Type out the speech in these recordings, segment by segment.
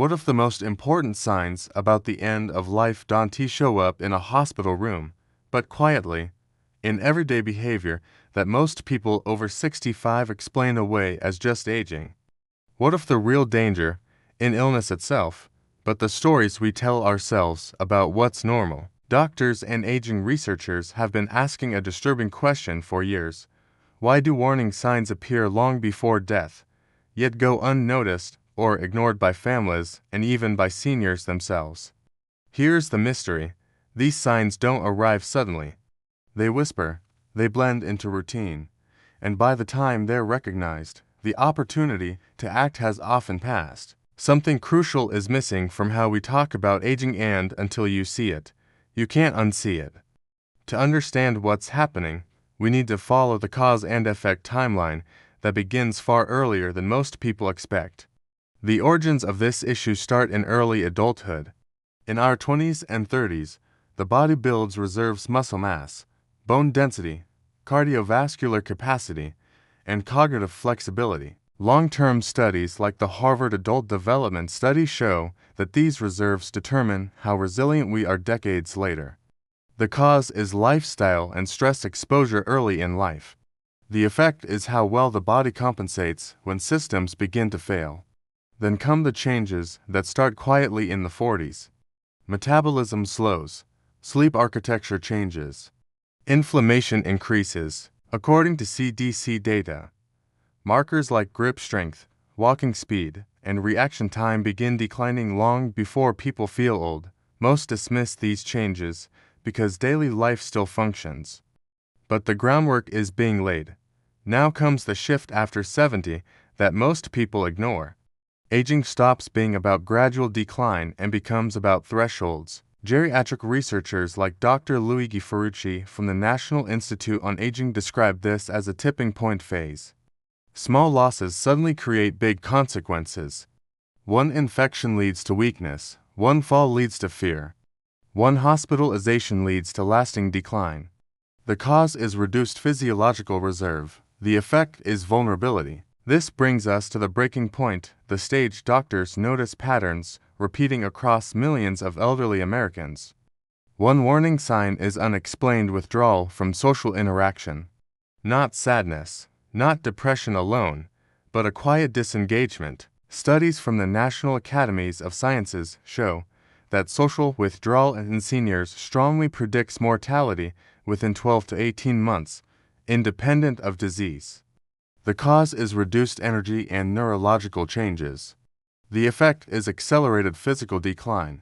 What if the most important signs about the end of life don't show up in a hospital room, but quietly, in everyday behavior that most people over 65 explain away as just aging? What if the real danger, in illness itself, but the stories we tell ourselves about what's normal? Doctors and aging researchers have been asking a disturbing question for years. Why do warning signs appear long before death, yet go unnoticed or ignored by families and even by seniors themselves? Here's the mystery. These signs don't arrive suddenly. They whisper, they blend into routine, and by the time they're recognized, the opportunity to act has often passed. Something crucial is missing from how we talk about aging, and until you see it, you can't unsee it. To understand what's happening, we need to follow the cause and effect timeline that begins far earlier than most people expect. The origins of this issue start in early adulthood. In our 20s and 30s, the body builds reserves muscle mass, bone density, cardiovascular capacity, and cognitive flexibility. Long-term studies like the Harvard Adult Development Study show that these reserves determine how resilient we are decades later. The cause is lifestyle and stress exposure early in life. The effect is how well the body compensates when systems begin to fail. Then come the changes that start quietly in the 40s. Metabolism slows, sleep architecture changes, inflammation increases. According to CDC data, markers like grip strength, walking speed, and reaction time begin declining long before people feel old. Most dismiss these changes because daily life still functions. But the groundwork is being laid. Now comes the shift after 70 that most people ignore. Aging stops being about gradual decline and becomes about thresholds. Geriatric researchers like Dr. Luigi Ferrucci from the National Institute on Aging describe this as a tipping point phase. Small losses suddenly create big consequences. One infection leads to weakness, one fall leads to fear, one hospitalization leads to lasting decline. The cause is reduced physiological reserve. The effect is vulnerability. This brings us to the breaking point, the stage doctors notice patterns repeating across millions of elderly Americans. One warning sign is unexplained withdrawal from social interaction. Not sadness, not depression alone, but a quiet disengagement. Studies from the National Academies of Sciences show that social withdrawal in seniors strongly predicts mortality within 12 to 18 months, independent of disease. The cause is reduced energy and neurological changes. The effect is accelerated physical decline.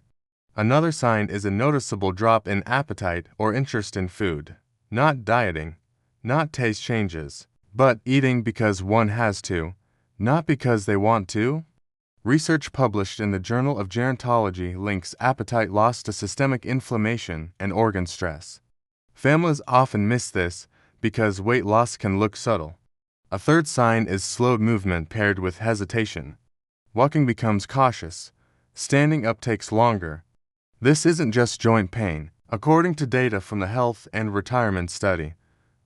Another sign is a noticeable drop in appetite or interest in food. Not dieting, not taste changes, but eating because one has to, not because they want to. Research published in the Journal of Gerontology links appetite loss to systemic inflammation and organ stress. Families often miss this because weight loss can look subtle. A third sign is slowed movement paired with hesitation. Walking becomes cautious. Standing up takes longer. This isn't just joint pain. According to data from the Health and Retirement Study,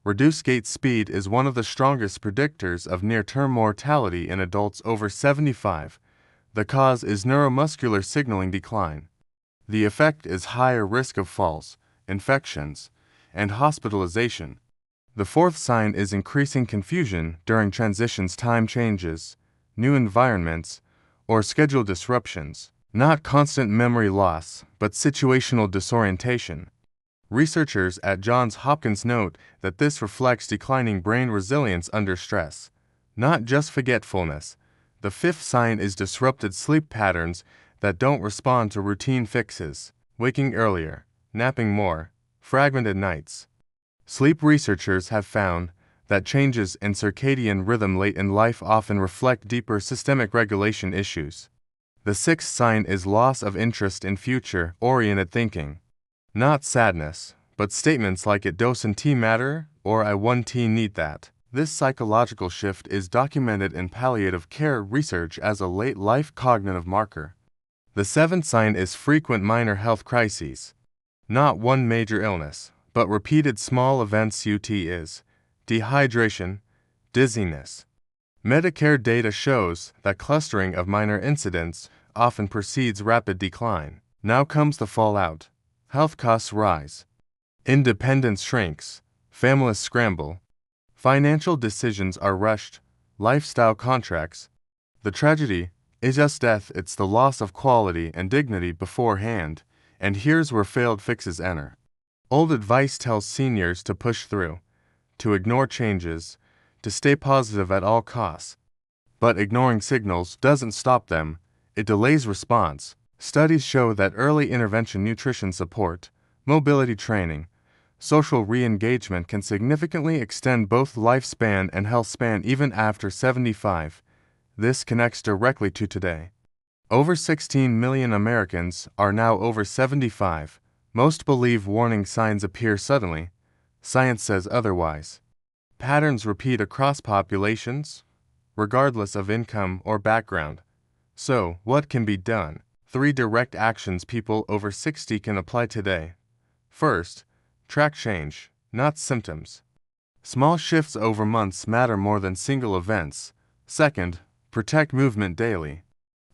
reduced gait speed is one of the strongest predictors of near-term mortality in adults over 75. The cause is neuromuscular signaling decline. The effect is higher risk of falls, infections, and hospitalization. The fourth sign is increasing confusion during transitions, time changes, new environments, or schedule disruptions. Not constant memory loss, but situational disorientation. Researchers at Johns Hopkins note that this reflects declining brain resilience under stress, not just forgetfulness. The fifth sign is disrupted sleep patterns that don't respond to routine fixes, waking earlier, napping more, fragmented nights. Sleep researchers have found that changes in circadian rhythm late in life often reflect deeper systemic regulation issues. The sixth sign is loss of interest in future-oriented thinking. Not sadness, but statements like "it doesn't matter" or "I won't need that." This psychological shift is documented in palliative care research as a late-life cognitive marker. The seventh sign is frequent minor health crises. Not one major illness, but repeated small events. Is dehydration, dizziness. Medicare data shows that clustering of minor incidents often precedes rapid decline. Now comes the fallout. Health costs rise. Independence shrinks. Families scramble. Financial decisions are rushed. Lifestyle contracts. The tragedy is just death. It's the loss of quality and dignity beforehand. And here's where failed fixes enter. Old advice tells seniors to push through, to ignore changes, to stay positive at all costs. But ignoring signals doesn't stop them, it delays response. Studies show that early intervention nutrition support, mobility training, social re-engagement can significantly extend both lifespan and health span even after 75. This connects directly to today. Over 16 million Americans are now over 75. Most believe warning signs appear suddenly. Science says otherwise. Patterns repeat across populations, regardless of income or background. So, what can be done? 3 direct actions people over 60 can apply today. First, track change, not symptoms. Small shifts over months matter more than single events. Second, protect movement daily.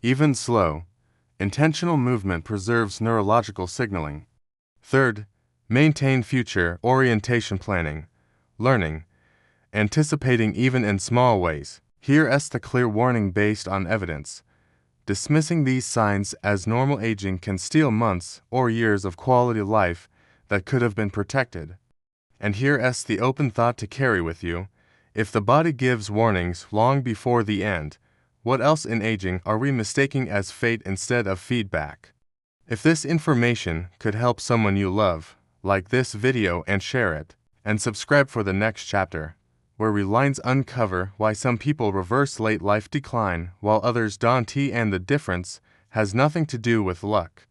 Even slow, intentional movement preserves neurological signaling. Third, maintain future orientation planning, learning, anticipating even in small ways. Here's the clear warning based on evidence. Dismissing these signs as normal aging can steal months or years of quality life that could have been protected. And here's the open thought to carry with you. If the body gives warnings long before the end, what else in aging are we mistaking as fate instead of feedback? If this information could help someone you love, like this video and share it, and subscribe for the next chapter, where we lines uncover why some people reverse late life decline while others don't, and the difference has nothing to do with luck.